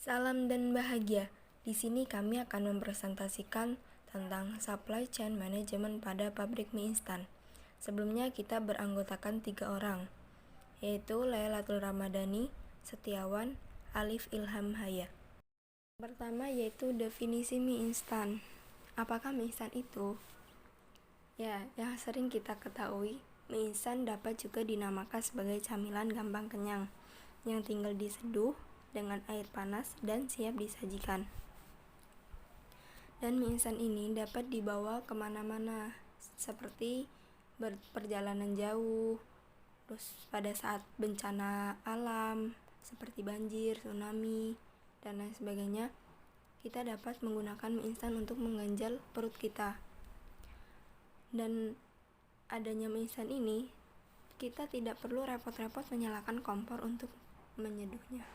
Salam dan bahagia. Di sini kami akan mempresentasikan tentang supply chain management pada pabrik mie instan. Sebelumnya kita beranggotakan 3 orang, yaitu Lailatul Ramadhani, Setiawan, Alif Ilham Haya. Pertama yaitu definisi mie instan. Apakah mie instan itu? Ya, yang sering kita ketahui, mie instan dapat juga dinamakan sebagai camilan gampang kenyang yang tinggal diseduh dengan air panas dan siap disajikan. Dan mie instan ini dapat dibawa kemana-mana, seperti perjalanan jauh, terus pada saat bencana alam seperti banjir, tsunami, dan lain sebagainya, kita dapat menggunakan mie instan untuk mengganjal perut kita. Dan adanya mie instan ini, kita tidak perlu repot-repot menyalakan kompor untuk menyeduhnya.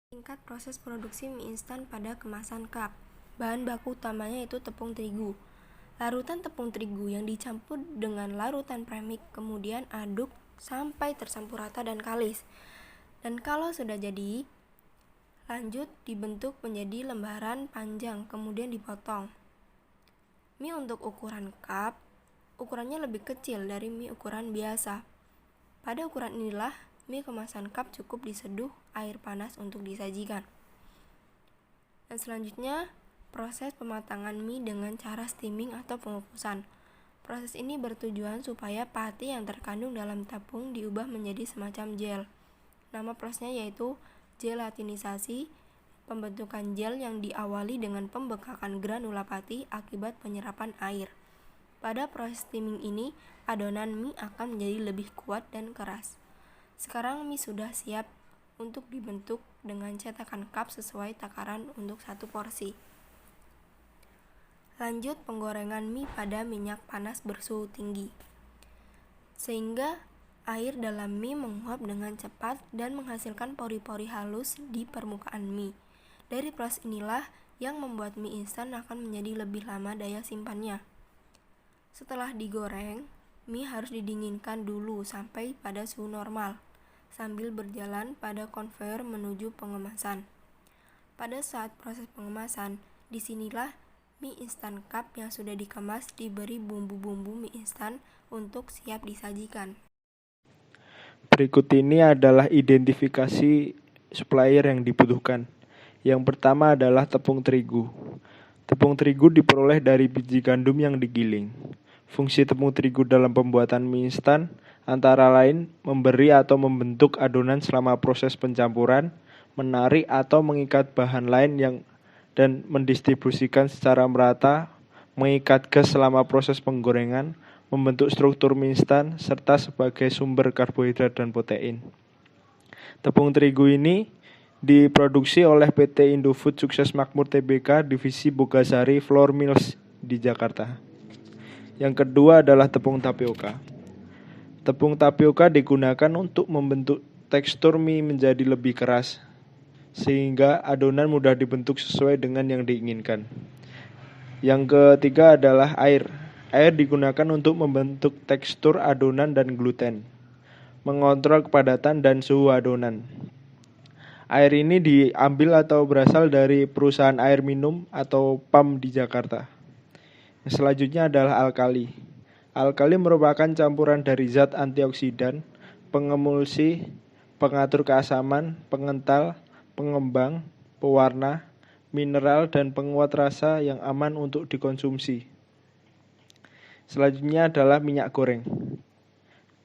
Tingkat proses produksi mie instan pada kemasan cup. Bahan baku utamanya yaitu tepung terigu. Larutan tepung terigu yang dicampur dengan larutan premix, kemudian aduk sampai tercampur rata dan kalis. Dan kalau sudah jadi, lanjut dibentuk menjadi lembaran panjang, kemudian dipotong. Mie untuk ukuran cup, ukurannya lebih kecil dari mie ukuran biasa. Pada ukuran inilah mie kemasan cup cukup diseduh air panas untuk disajikan. Dan selanjutnya, proses pematangan mie dengan cara steaming atau pengukusan. Proses ini bertujuan supaya pati yang terkandung dalam tepung diubah menjadi semacam gel. Nama prosesnya yaitu gelatinisasi, pembentukan gel yang diawali dengan pembekakan granula pati akibat penyerapan air. Pada proses steaming ini, adonan mie akan menjadi lebih kuat dan keras. Sekarang mie sudah siap untuk dibentuk dengan cetakan cup sesuai takaran untuk 1 porsi. Lanjut penggorengan mie pada minyak panas bersuhu tinggi, sehingga air dalam mie menguap dengan cepat dan menghasilkan pori-pori halus di permukaan mie. Dari proses inilah yang membuat mie instan akan menjadi lebih lama daya simpannya. Setelah digoreng, mie harus didinginkan dulu sampai pada suhu normal, sambil berjalan pada konveyor menuju pengemasan. Pada saat proses pengemasan, disinilah mie instan cup yang sudah dikemas diberi bumbu-bumbu mie instan untuk siap disajikan. Berikut ini adalah identifikasi supplier yang dibutuhkan. Yang pertama adalah tepung terigu. Tepung terigu diperoleh dari biji gandum yang digiling. Fungsi tepung terigu dalam pembuatan mie instan antara lain memberi atau membentuk adonan selama proses pencampuran, menarik atau mengikat bahan lain dan mendistribusikan secara merata, mengikat gas selama proses penggorengan, membentuk struktur mie instan, serta sebagai sumber karbohidrat dan protein. Tepung terigu ini diproduksi oleh PT Indofood Sukses Makmur Tbk Divisi Bogasari Flour Mills di Jakarta. Yang kedua adalah tepung tapioka. Tepung tapioka digunakan untuk membentuk tekstur mie menjadi lebih keras, sehingga adonan mudah dibentuk sesuai dengan yang diinginkan. Yang ketiga adalah air. Air digunakan untuk membentuk tekstur adonan dan gluten, mengontrol kepadatan dan suhu adonan. Air ini diambil atau berasal dari perusahaan air minum atau PAM di Jakarta. Yang selanjutnya adalah alkali. Alkali merupakan campuran dari zat antioksidan, pengemulsi, pengatur keasaman, pengental, pengembang, pewarna, mineral, dan penguat rasa yang aman untuk dikonsumsi. Selanjutnya adalah minyak goreng.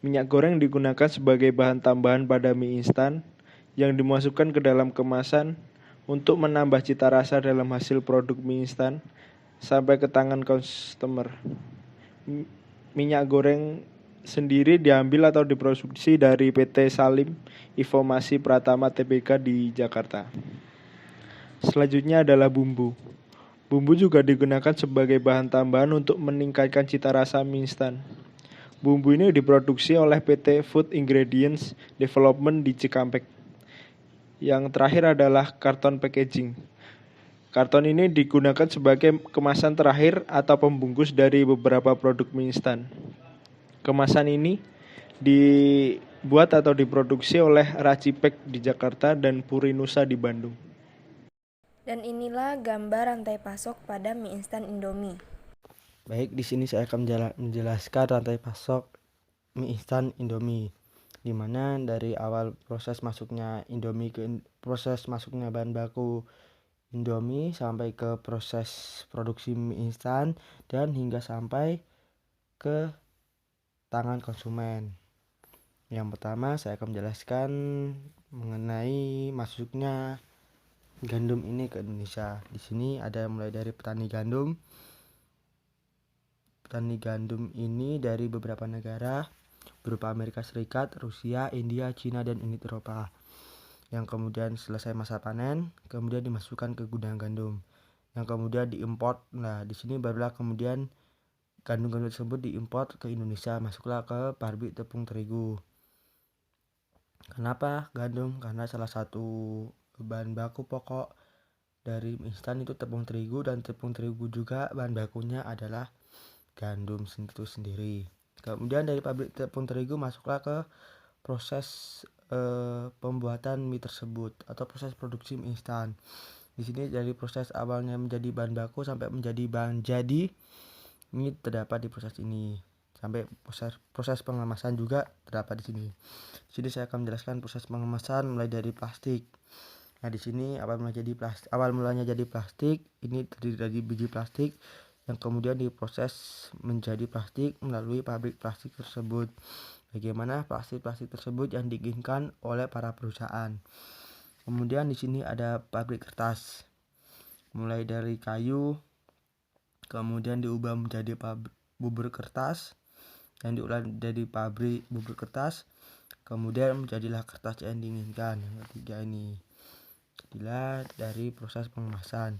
Minyak goreng digunakan sebagai bahan tambahan pada mie instan yang dimasukkan ke dalam kemasan untuk menambah cita rasa dalam hasil produk mie instan sampai ke tangan customer. Minyak goreng sendiri diambil atau diproduksi dari PT Salim Informasi Pratama Tbk di Jakarta. Selanjutnya adalah bumbu. Bumbu juga digunakan sebagai bahan tambahan untuk meningkatkan cita rasa mie instan. Bumbu ini diproduksi oleh PT Food Ingredients Development di Cikampek. Yang terakhir adalah karton packaging. Karton ini digunakan sebagai kemasan terakhir atau pembungkus dari beberapa produk mie instan. Kemasan ini dibuat atau diproduksi oleh Racipek di Jakarta dan Purinusa di Bandung. Dan inilah gambar rantai pasok pada mie instan Indomie. Baik, di sini saya akan menjelaskan rantai pasok mie instan Indomie, di mana dari awal proses masuknya bahan baku Indomie sampai ke proses produksi mie instan dan hingga sampai ke tangan konsumen. Yang pertama saya akan menjelaskan mengenai masuknya gandum ini ke Indonesia. Di sini ada mulai dari petani gandum. Petani gandum ini dari beberapa negara berupa Amerika Serikat, Rusia, India, Cina, dan Uni Eropa. Yang kemudian selesai masa panen, kemudian dimasukkan ke gudang gandum, yang kemudian diimpor. Nah, di sini barulah kemudian gandum-gandum tersebut diimpor ke Indonesia, masuklah ke pabrik tepung terigu. Kenapa gandum? Karena salah satu bahan baku pokok dari mie instan itu tepung terigu, dan tepung terigu juga bahan bakunya adalah gandum itu sendiri. Kemudian dari pabrik tepung terigu masuklah ke proses pembuatan mie tersebut atau proses produksi mie instan. Di sini dari proses awalnya menjadi bahan baku sampai menjadi bahan jadi, ini terdapat di proses ini. Sampai proses pengemasan juga terdapat di sini. Di sini saya akan menjelaskan proses pengemasan mulai dari plastik. Nah, di sini awal mulanya jadi plastik, ini terdiri dari biji plastik yang kemudian diproses menjadi plastik melalui pabrik plastik tersebut. Bagaimana plastik-plastik tersebut yang diinginkan oleh para perusahaan. Kemudian di sini ada pabrik kertas. Mulai dari kayu, kemudian diubah menjadi bubur kertas, dan diolah dari pabrik bubur kertas, kemudian menjadilah kertas yang diinginkan. Yang ketiga ini jadilah dari proses pengemasan.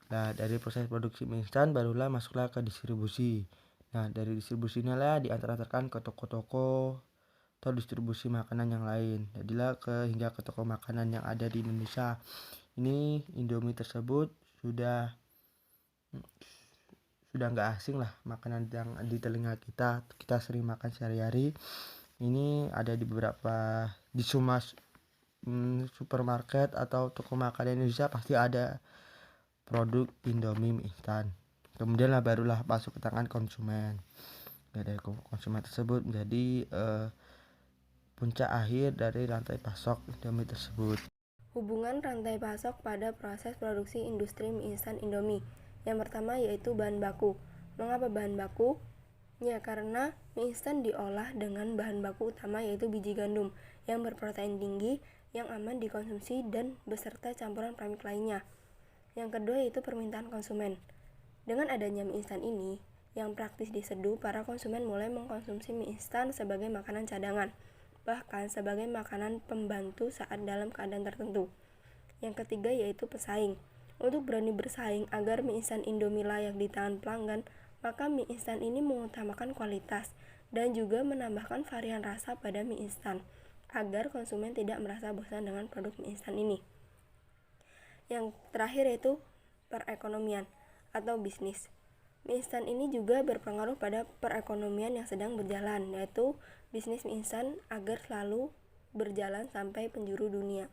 Nah, dari proses produksi mie instan barulah masuklah ke distribusi. Nah, dari distribusi inilah diantarkan ke toko-toko atau distribusi makanan yang lain. Jadilah hingga ke toko makanan yang ada di Indonesia. Ini Indomie tersebut sudah nggak asing lah, makanan yang di telinga kita sering makan sehari-hari. Ini ada di beberapa di semua supermarket atau toko makanan Indonesia pasti ada produk Indomie mie instan. Kemudian barulah masuk ke tangan konsumen. Dari konsumen tersebut menjadi puncak akhir dari rantai pasok Indomie tersebut. Hubungan rantai pasok pada proses produksi industri mie instan Indomie. Yang pertama yaitu bahan baku. Mengapa bahan baku? Ya, karena mie instan diolah dengan bahan baku utama yaitu biji gandum yang berprotein tinggi, yang aman dikonsumsi dan beserta campuran premix lainnya. Yang kedua yaitu permintaan konsumen. Dengan adanya mie instan ini, yang praktis diseduh, para konsumen mulai mengkonsumsi mie instan sebagai makanan cadangan, bahkan sebagai makanan pembantu saat dalam keadaan tertentu. Yang ketiga yaitu pesaing. Untuk berani bersaing agar mie instan Indomie layak di tangan pelanggan, maka mie instan ini mengutamakan kualitas dan juga menambahkan varian rasa pada mie instan agar konsumen tidak merasa bosan dengan produk mie instan ini. Yang terakhir yaitu perekonomian atau bisnis. Mie instan ini juga berpengaruh pada perekonomian yang sedang berjalan, yaitu bisnis mie instan agar selalu berjalan sampai penjuru dunia.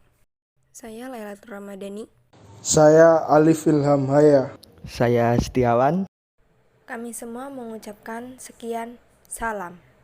Saya Lailatul Ramadhani. Saya Alif Ilham Haya. Saya Setiawan. Kami semua mengucapkan sekian, salam.